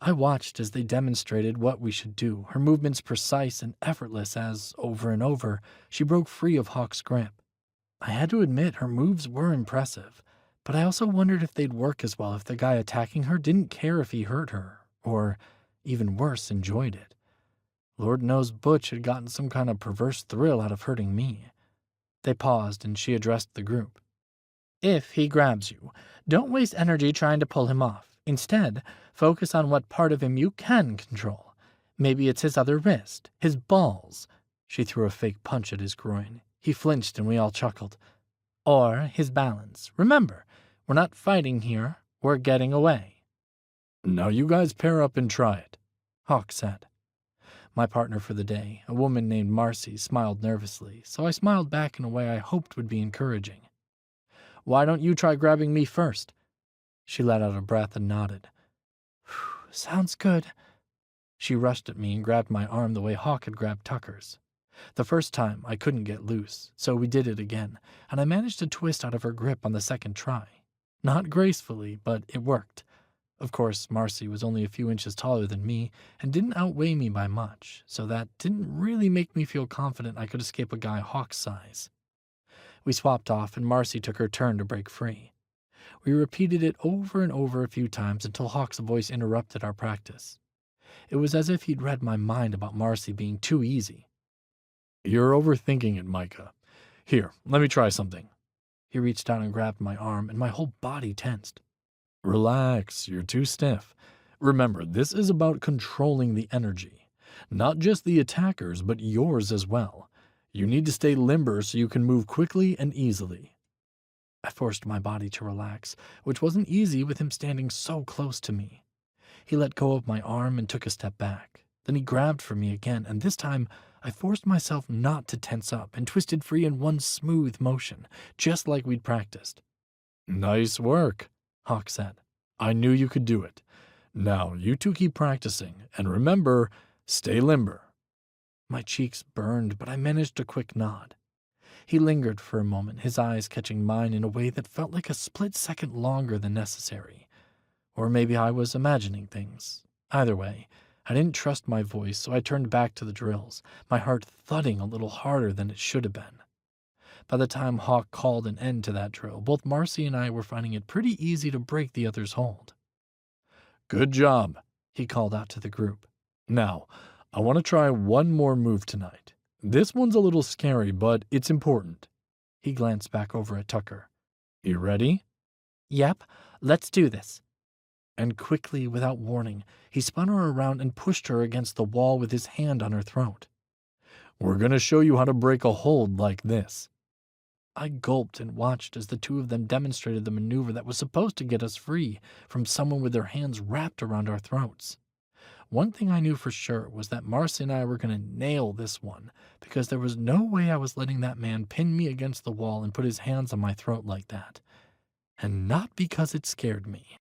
I watched as they demonstrated what we should do, her movements precise and effortless as, over and over, she broke free of Hawk's grip. I had to admit her moves were impressive, but I also wondered if they'd work as well if the guy attacking her didn't care if he hurt her, or, even worse, enjoyed it. Lord knows Butch had gotten some kind of perverse thrill out of hurting me. They paused and she addressed the group. If he grabs you, don't waste energy trying to pull him off. Instead, focus on what part of him you can control. Maybe it's his other wrist, his balls. She threw a fake punch at his groin. He flinched and we all chuckled. Or his balance. Remember, we're not fighting here, we're getting away. Now you guys pair up and try it, Hawk said. My partner for the day, a woman named Marcy, smiled nervously, so I smiled back in a way I hoped would be encouraging. Why don't you try grabbing me first? She let out a breath and nodded. Sounds good. She rushed at me and grabbed my arm the way Hawk had grabbed Tucker's. The first time, I couldn't get loose, so we did it again, and I managed to twist out of her grip on the second try. Not gracefully, but it worked. Of course, Marcy was only a few inches taller than me and didn't outweigh me by much, so that didn't really make me feel confident I could escape a guy Hawk's size. We swapped off and Marcy took her turn to break free. We repeated it over and over a few times until Hawk's voice interrupted our practice. It was as if he'd read my mind about Marcy being too easy. You're overthinking it, Mika. Here, let me try something. He reached out and grabbed my arm and my whole body tensed. Relax, you're too stiff. Remember, this is about controlling the energy. Not just the attackers, but yours as well. You need to stay limber so you can move quickly and easily. I forced my body to relax, which wasn't easy with him standing so close to me. He let go of my arm and took a step back. Then he grabbed for me again, and this time I forced myself not to tense up and twisted free in one smooth motion, just like we'd practiced. Nice work, Hawk said. I knew you could do it. Now, you two keep practicing, and remember, stay limber. My cheeks burned, but I managed a quick nod. He lingered for a moment, his eyes catching mine in a way that felt like a split second longer than necessary. Or maybe I was imagining things. Either way, I didn't trust my voice, so I turned back to the drills, my heart thudding a little harder than it should have been. By the time Hawk called an end to that drill, both Marcy and I were finding it pretty easy to break the other's hold. Good job, he called out to the group. Now, I want to try one more move tonight. This one's a little scary, but it's important. He glanced back over at Tucker. You ready? Yep, let's do this. And quickly, without warning, he spun her around and pushed her against the wall with his hand on her throat. We're going to show you how to break a hold like this. I gulped and watched as the two of them demonstrated the maneuver that was supposed to get us free from someone with their hands wrapped around our throats. One thing I knew for sure was that Marcy and I were going to nail this one, because there was no way I was letting that man pin me against the wall and put his hands on my throat like that. And not because it scared me.